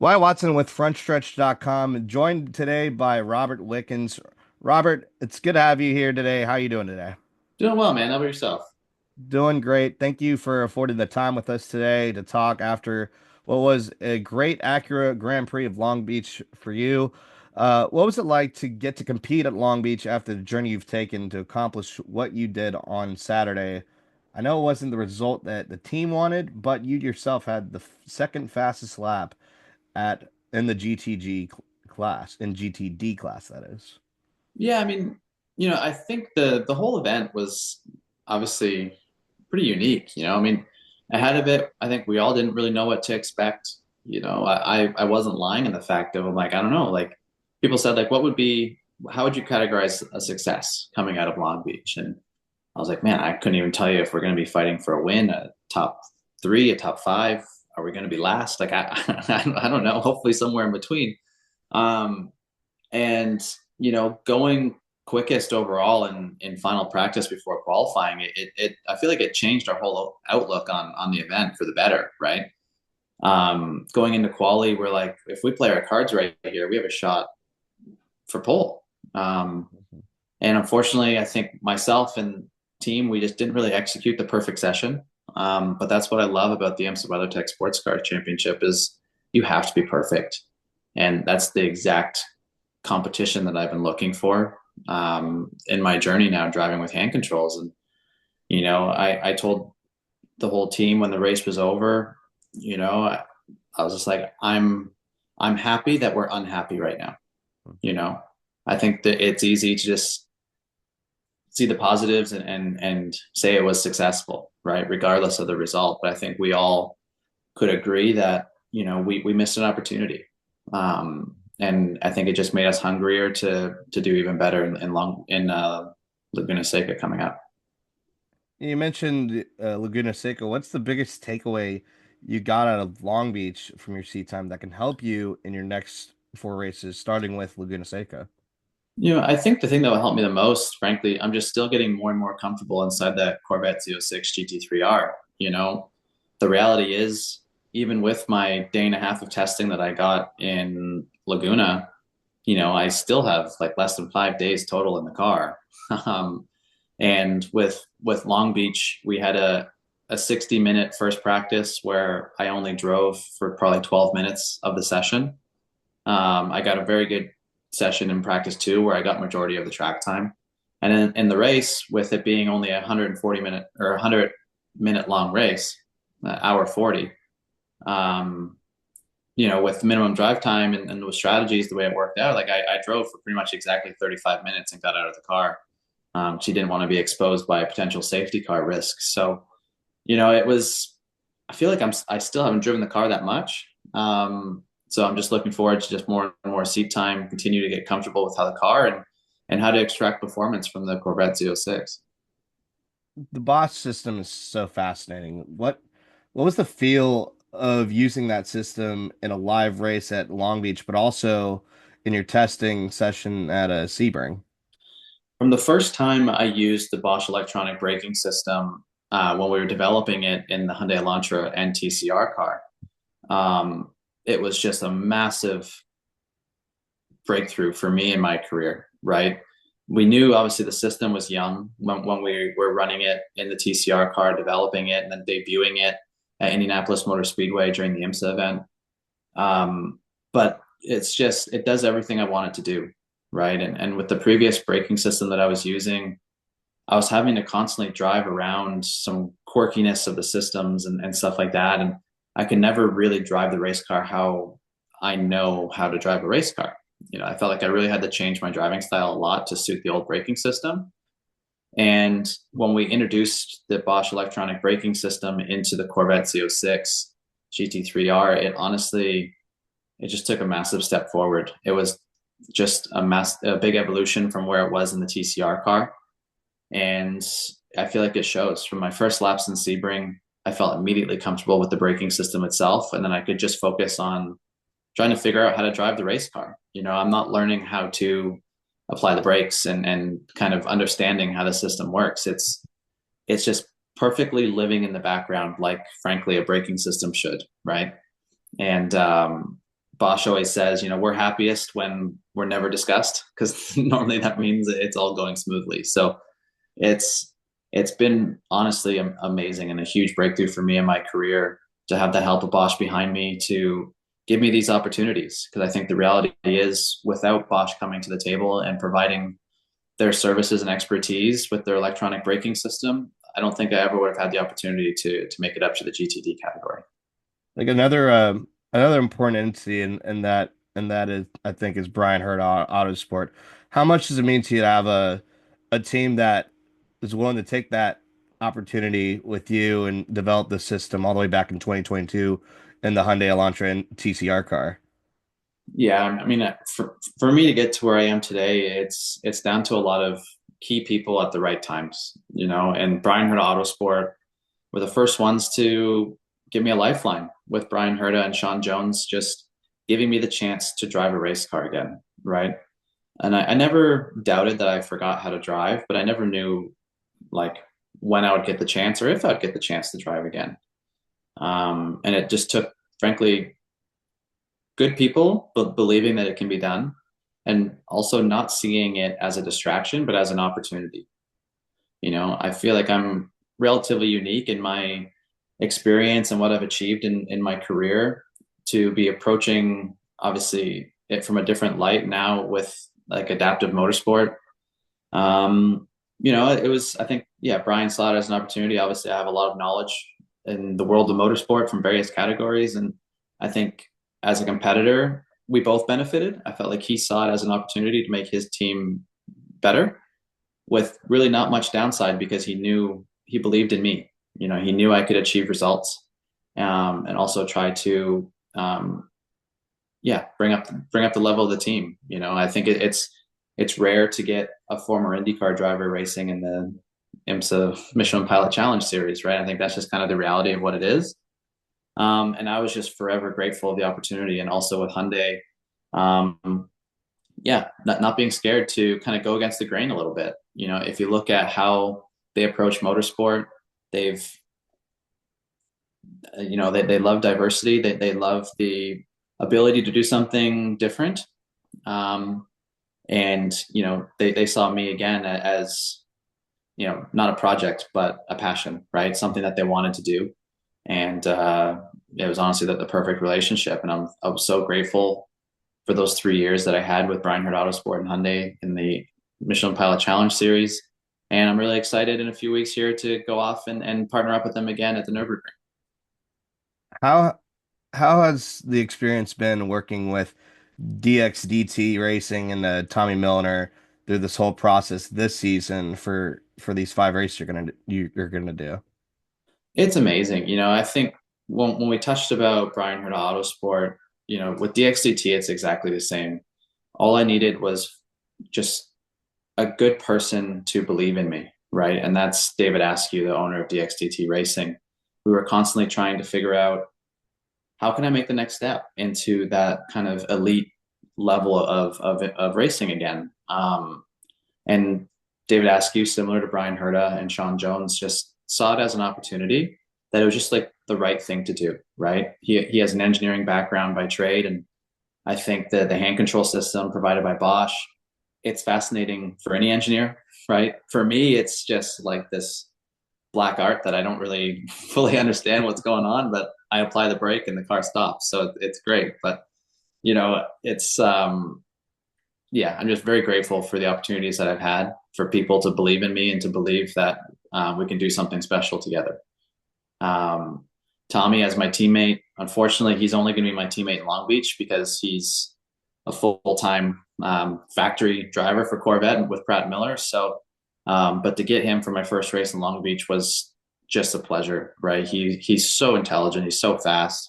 Wyatt Watson with frontstretch.com, joined today by Robert Wickens. Robert, it's good to have you here today. How are you doing today? Doing well, man. How about yourself? Doing great. Thank you for affording the time with us today to talk after what was a great Acura Grand Prix of Long Beach for you. What was it like to get to compete at Long Beach after the journey you've taken to accomplish what you did on Saturday? I know it wasn't the result that the team wanted, but you yourself had the second fastest lap at in the class, in GTD class, that is. Yeah, I mean, I think the whole event was obviously pretty unique. I mean, ahead of it, I think we all didn't really know what to expect. I wasn't lying in the fact of I'm like, I don't know, like people said like how would you categorize a success coming out of Long Beach? And I was like, man, I couldn't even tell you if we're going to be fighting for a win, a top three, a top five. Are we going to be last? Like I don't know. Hopefully somewhere in between. Um, and going quickest overall in final practice before qualifying, it I feel like it changed our whole outlook on the event for the better, right? Going into quali, we're like, if we play our cards right here, we have a shot for pole. And unfortunately, I think myself and team, we just didn't really execute the perfect session. But that's what I love about the IMSA WeatherTech Sports Car Championship is you have to be perfect, and that's the exact competition that I've been looking for in my journey now driving with hand controls. And I told the whole team when the race was over, I was just like, I'm happy that we're unhappy right now. You know, I think that it's easy to just see the positives and say it was successful, right? Regardless of the result. But I think we all could agree that, we missed an opportunity. And I think it just made us hungrier to do even better in Laguna Seca coming up. You mentioned Laguna Seca. What's the biggest takeaway you got out of Long Beach from your seat time that can help you in your next four races, starting with Laguna Seca? I think the thing that will help me the most, frankly, I'm just still getting more and more comfortable inside that Corvette Z06 GT3R. The reality is, even with my day and a half of testing that I got in Laguna, I still have like less than 5 days total in the car. Um, and with Long Beach, we had a 60-minute first practice where I only drove for probably 12 minutes of the session. I got a very good session in practice two where I got majority of the track time. And in the race, with it being only a 140-minute or 100-minute long race, hour 40, um, with minimum drive time and with strategies, the way it worked out, like I drove for pretty much exactly 35 minutes and got out of the car. She didn't want to be exposed by potential safety car risks. So, it was, I feel like I still haven't driven the car that much. So I'm just looking forward to just more and more seat time, continue to get comfortable with how the car and how to extract performance from the Corvette Z06. The boss system is so fascinating. What was the feel of using that system in a live race at Long Beach, but also in your testing session at Sebring? From the first time I used the Bosch electronic braking system when we were developing it in the Hyundai Elantra and TCR car, um, it was just a massive breakthrough for me in my career, right? We knew obviously the system was young when we were running it in the TCR car, developing it, and then debuting it at Indianapolis Motor Speedway during the IMSA event. But it does everything I want it to do, right? And with the previous braking system that I was using, I was having to constantly drive around some quirkiness of the systems and stuff like that. And I could never really drive the race car how I know how to drive a race car. I felt like I really had to change my driving style a lot to suit the old braking system. And when we introduced the Bosch electronic braking system into the Corvette Z06 GT3R, it just took a massive step forward. It was just a big evolution from where it was in the TCR car. And I feel like it shows. From my first laps in Sebring, I felt immediately comfortable with the braking system itself. And then I could just focus on trying to figure out how to drive the race car. I'm not learning how to apply the brakes and kind of understanding how the system works. It's just perfectly living in the background, like frankly a braking system should, right? And Bosch always says, we're happiest when we're never discussed, because normally that means it's all going smoothly. So it's it's been honestly amazing and a huge breakthrough for me in my career to have the help of Bosch behind me to give me these opportunities. Because I think the reality is, without Bosch coming to the table and providing their services and expertise with their electronic braking system, I don't think I ever would have had the opportunity to make it up to the GTD category. Like another important entity and that is I think is Brian Hurd Autosport. How much does it mean to you to have a team that is willing to take that opportunity with you and develop the system all the way back in 2022 in the Hyundai Elantra and TCR car? Yeah, I mean, for me to get to where I am today, it's down to a lot of key people at the right times, And Brian Herta Autosport were the first ones to give me a lifeline, with Brian Herta and Sean Jones just giving me the chance to drive a race car again, right? And I never doubted that I forgot how to drive, but I never knew, like, when I would get the chance or if I'd get the chance to drive again. And it just took, frankly, good people, but believing that it can be done, and also not seeing it as a distraction, but as an opportunity. I feel like I'm relatively unique in my experience and what I've achieved in my career to be approaching, obviously, it from a different light now with like adaptive motorsport. It was, I think, yeah, Brian saw it as an opportunity. Obviously, I have a lot of knowledge in the world of motorsport from various categories. And I think as a competitor, we both benefited. I felt like he saw it as an opportunity to make his team better with really not much downside, because he believed in me. He knew I could achieve results, and also try to, yeah, bring up the level of the team. I think it's rare to get a former IndyCar driver racing in the IMSA Michelin Pilot Challenge Series, right? I think that's just kind of the reality of what it is. And I was just forever grateful of the opportunity, and also with Hyundai, yeah, not being scared to kind of go against the grain a little bit. If you look at how they approach motorsport, they've, they love diversity. They love the ability to do something different. And, they saw me again as, not a project, but a passion, right? Something that they wanted to do. And it was honestly the perfect relationship. And I was so grateful for those 3 years that I had with Brian Hurd Autosport and Hyundai in the Michelin Pilot Challenge Series. And I'm really excited in a few weeks here to go off and partner up with them again at the Nürburgring. How how has the experience been working with DXDT Racing and Tommy Milner through this whole process this season for these 5 races you're gonna do? It's amazing. I think when we touched about Brian Hurd Autosport, with DXDT, it's exactly the same. All I needed was just a good person to believe in me, right? And that's David Askew, the owner of DXDT Racing. We were constantly trying to figure out, how can I make the next step into that kind of elite level of racing again? And David Askew, similar to Brian Herta and Sean Jones, just saw it as an opportunity, that it was just like the right thing to do, right? He has an engineering background by trade, and I think that the hand control system provided by Bosch, it's fascinating for any engineer, right? For me, it's just like this black art that I don't really fully understand what's going on, but I apply the brake and the car stops. So it's great. But, it's, yeah, I'm just very grateful for the opportunities that I've had, for people to believe in me and to believe that we can do something special together. Um, Tommy, as my teammate, unfortunately, he's only going to be my teammate in Long Beach, because he's a full-time factory driver for Corvette with Pratt Miller. So, but to get him for my first race in Long Beach was just a pleasure, right? He's so intelligent, he's so fast.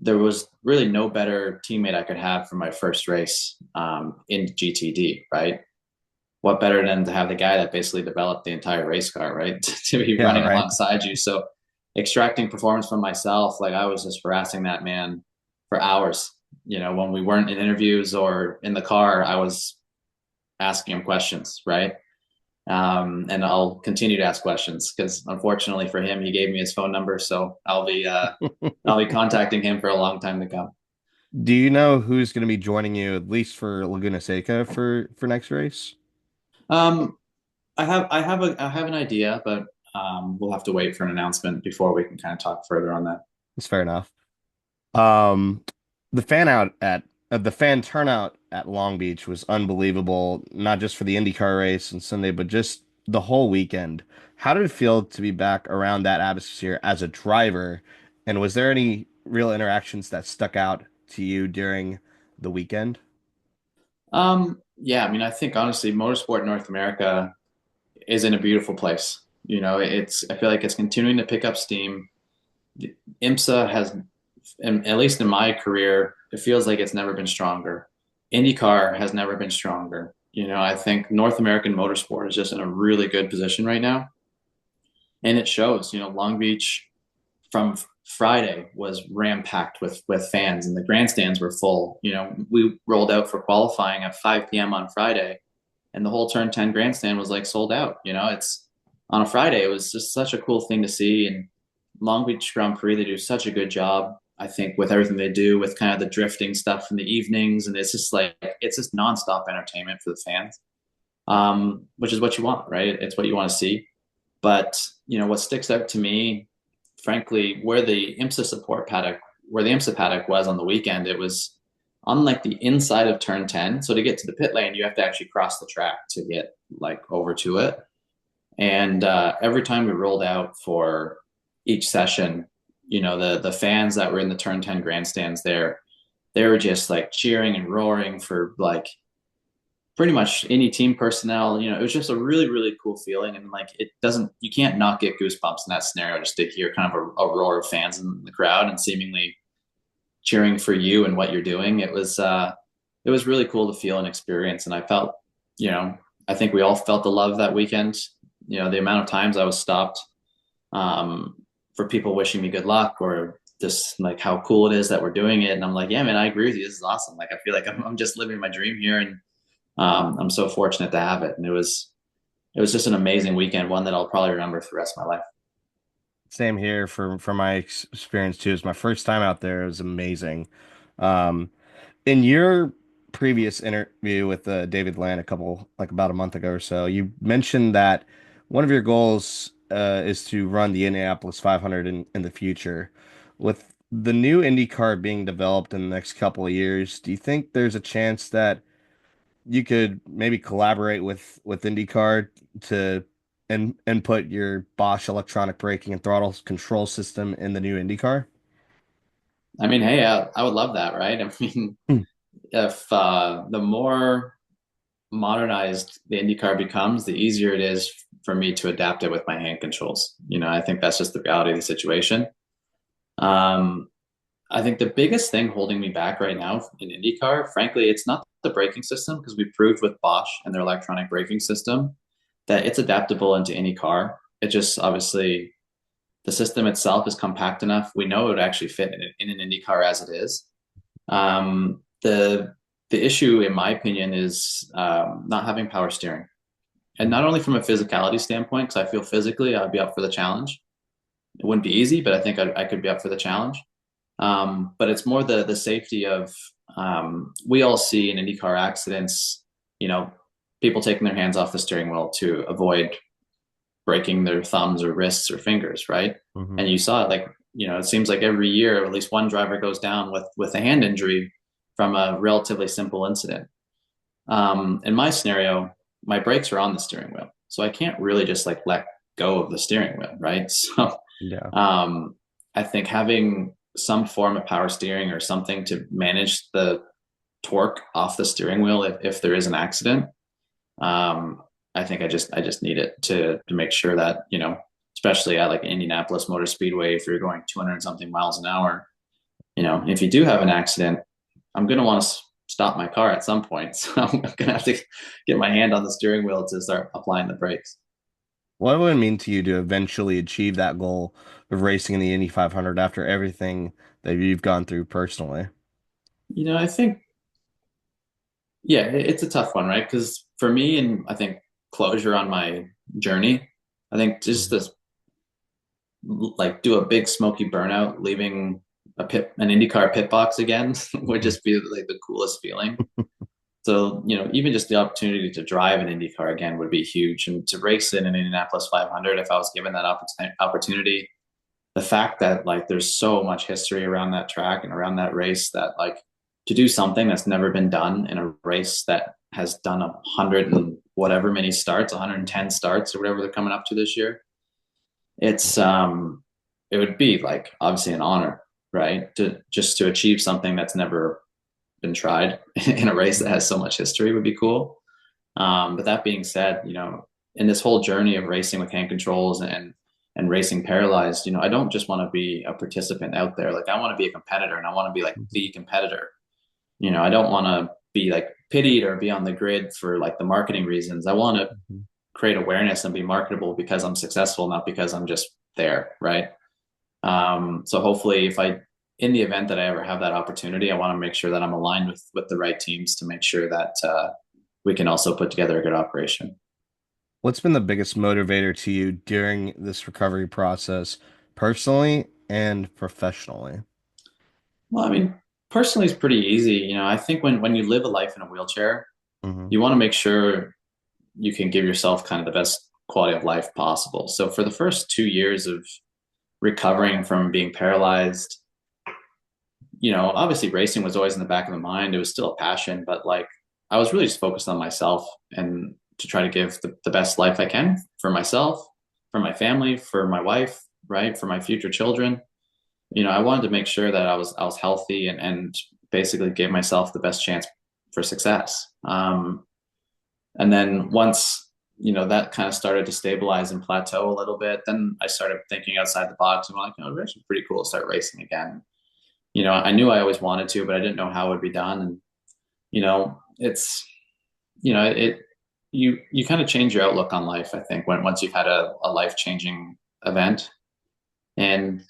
There was really no better teammate I could have for my first race in GTD, right? What better than to have the guy that basically developed the entire race car, right? To be Yeah, running right. alongside you. So extracting performance from myself, like I was just harassing that man for hours. When we weren't in interviews or in the car, I was asking him questions, right? And I'll continue to ask questions, because unfortunately for him, he gave me his phone number, so I'll be contacting him for a long time to come. Do you know who's going to be joining you at least for Laguna Seca for next race? Um, I have an idea, but we'll have to wait for an announcement before we can kind of talk further on that. It's fair enough. Um, the fan out at the fan turnout at Long Beach was unbelievable, not just for the IndyCar race on Sunday, but just the whole weekend. How did it feel to be back around that atmosphere as a driver? And was there any real interactions that stuck out to you during the weekend? Yeah, I mean, I think honestly, motorsport in North America is in a beautiful place. You know, I feel like it's continuing to pick up steam. IMSA has, at least in my career, it feels like it's never been stronger. IndyCar has never been stronger. You know, I think North American motorsport is just in a really good position right now. And it shows, you know, Long Beach from Friday was ram packed with fans, and the grandstands were full. You know, we rolled out for qualifying at 5 p.m. on Friday, and the whole turn 10 grandstand was like sold out. You know, it's on a Friday. It was just such a cool thing to see. And Long Beach Grand Prix, they do such a good job, I think, with everything they do with kind of the drifting stuff in the evenings. And it's just like, it's just nonstop entertainment for the fans, which is what you want, right? It's what you want to see. But, you know, what sticks out to me, frankly, where the IMSA paddock was on the weekend, it was on like the inside of turn 10. So to get to the pit lane, you have to actually cross the track to get like over to it. And every time we rolled out for each session, you know, the fans that were in the turn 10 grandstands there, they were just like cheering and roaring for like pretty much any team personnel. You know, it was just a really, really cool feeling. And like, you can't not get goosebumps in that scenario just to hear kind of a roar of fans in the crowd and seemingly cheering for you and what you're doing. It was really cool to feel and experience. And I felt, you know, I think we all felt the love that weekend. You know, the amount of times I was stopped um, for people wishing me good luck or just like how cool it is that we're doing it. And I'm like, yeah, man, I agree with you. This is awesome. Like, I feel like I'm just living my dream here. And I'm so fortunate to have it. And it was just an amazing weekend, one that I'll probably remember for the rest of my life. Same here for my experience too. It's my first time out there. It was amazing. Um, in your previous interview with David Land about a month ago or so, you mentioned that one of your goals is to run the Indianapolis 500 in the future. With the new IndyCar being developed in the next couple of years, do you think there's a chance that you could maybe collaborate with IndyCar to and put your Bosch electronic braking and throttle control system in the new IndyCar? I mean, hey, I would love that, right? I mean, Hmm. if the more modernized the IndyCar becomes, the easier it is for me to adapt it with my hand controls. You know, I think that's just the reality of the situation. Um, I think the biggest thing holding me back right now in IndyCar, frankly, it's not the braking system because we proved with Bosch and their electronic braking system that it's adaptable into any car. It just obviously the system itself is compact enough. We know it would actually fit in an IndyCar as it is. The issue, in my opinion, is not having power steering, and not only from a physicality standpoint, because I feel physically I'd be up for the challenge. It wouldn't be easy, but I think I could be up for the challenge. But it's more the safety of we all see in IndyCar accidents, you know, people taking their hands off the steering wheel to avoid breaking their thumbs or wrists or fingers, right? Mhm. And you saw it like, you know, it seems like every year at least one driver goes down with a hand injury from a relatively simple incident. In my scenario, my brakes are on the steering wheel, so I can't really just like let go of the steering wheel, right? So Yeah. um, I think having some form of power steering or something to manage the torque off the steering wheel if there is an accident. Um, I think I just need it to make sure that, you know, especially at like Indianapolis Motor Speedway, if you're going 200 something miles an hour, you know, if you do have an accident, I'm going to want to stop my car at some point. So I'm going to have to get my hand on the steering wheel to start applying the brakes. What would it mean to you to eventually achieve that goal of racing in the Indy 500 after everything that you've gone through personally? You know, I think, yeah, it's a tough one, right? Because for me, and I think closure on my journey, I think just Mhm. to like do a big smoky burnout, leaving an IndyCar pit box again would just be like the coolest feeling. So, even just the opportunity to drive an IndyCar again would be huge, and to race in an Indianapolis 500 if I was given that opportunity. The fact that like there's so much history around that track and around that race, that like to do something that's never been done in a race that has done 100 and whatever many starts, 110 starts or whatever they're coming up to this year, it's it would be like obviously an honor, right? To achieve something that's never been tried in a race that has so much history would be cool. But that being said, in this whole journey of racing with hand controls and racing paralyzed, I don't just want to be a participant out there. Like I want to be a competitor, and I want to be like the competitor. I don't want to be like pitied or be on the grid for like the marketing reasons. I want to create awareness and be marketable because I'm successful, not because I'm just there, right? So hopefully, in the event that I ever have that opportunity, I want to make sure that I'm aligned with the right teams to make sure that we can also put together a good operation. What's been the biggest motivator to you during this recovery process, personally and professionally? Well, I mean, personally, it's pretty easy. I think when you live a life in a wheelchair, Hmm. you want to make sure you can give yourself kind of the best quality of life possible. So for the first 2 years of recovering from being paralyzed, obviously racing was always in the back of the mind. It was still a passion, but like I was really just focused on myself and to try to give the best life I can for myself, for my family, for my wife, right, for my future children. I wanted to make sure that I was healthy and basically gave myself the best chance for success. And then once that kind of started to stabilize and plateau a little bit, then I started thinking outside the box, and I'm like, it's actually pretty cool to start racing again. I knew I always wanted to, but I didn't know how it would be done. And it's it you kind of change your outlook on life, I think, once you've had a life changing event. And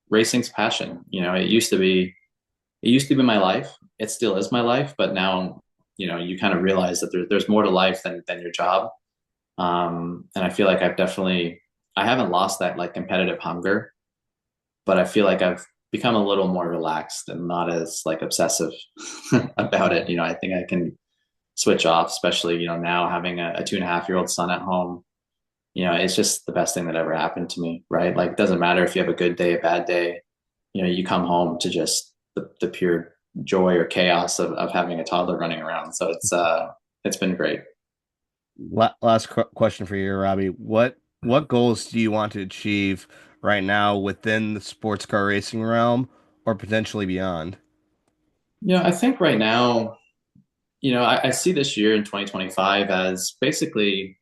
racing's passion. It used to be my life. It still is my life, but now you kind of realize that there's more to life than your job. And I feel like I haven't lost that like competitive hunger, but I feel like I've become a little more relaxed and not as like obsessive about it. I think I can switch off, especially, now having a 2.5-year-old son at home. It's just the best thing that ever happened to me, right? Like, it doesn't matter if you have a good day, a bad day, you come home to just the pure joy or chaos of having a toddler running around. So it's been great. Last question for you, Robbie. What goals do you want to achieve right now within the sports car racing realm or potentially beyond? I think right now, I see this year in 2025 as basically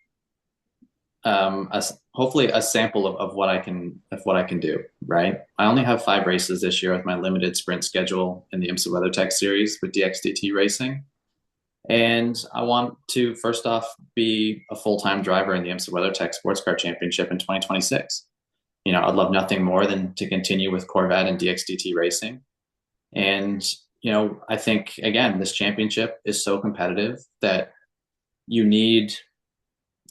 hopefully a sample of what I can do. Right. I only have 5 races this year with my limited sprint schedule in the IMSA WeatherTech series with DXDT Racing. And I want to first off be a full-time driver in the IMSA WeatherTech Sports Car Championship in 2026. I'd love nothing more than to continue with Corvette and DXDT Racing. And I think again, this championship is so competitive that you need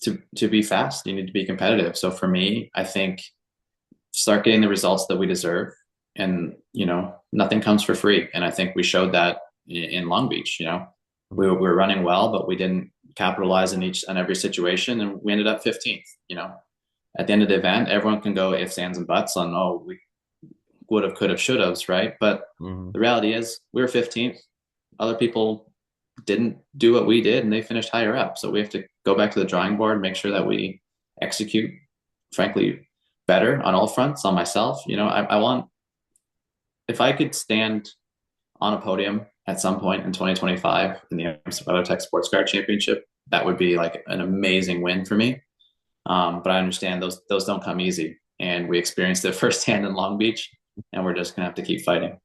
to be fast. You need to be competitive. So for me, I think start getting the results that we deserve, and nothing comes for free. And I think we showed that in Long Beach. We were running well, but we didn't capitalize in every situation, and we ended up 15th. At the end of the event, everyone can go ifs, ands, and buts on, oh, we would have, could have, should have, right? But Hmm. the reality is we were 15th. Other people didn't do what we did, and they finished higher up. So we have to go back to the drawing board, make sure that we execute, frankly, better on all fronts. On myself, I want, if I could stand on a podium at some point in 2025 in the IMSA WeatherTech Sports Car Championship, that would be like an amazing win for me. But I understand those don't come easy, and we experienced it firsthand in Long Beach, and we're just gonna have to keep fighting.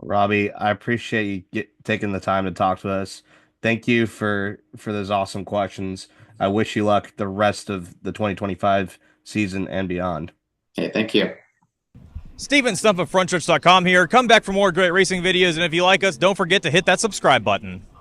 Robbie, I appreciate you taking the time to talk to us. Thank you for those awesome questions. I wish you luck the rest of the 2025 season and beyond. Okay, thank you. Steven Stump of FrontStretch.com here. Come back for more great racing videos, and if you like us, don't forget to hit that subscribe button.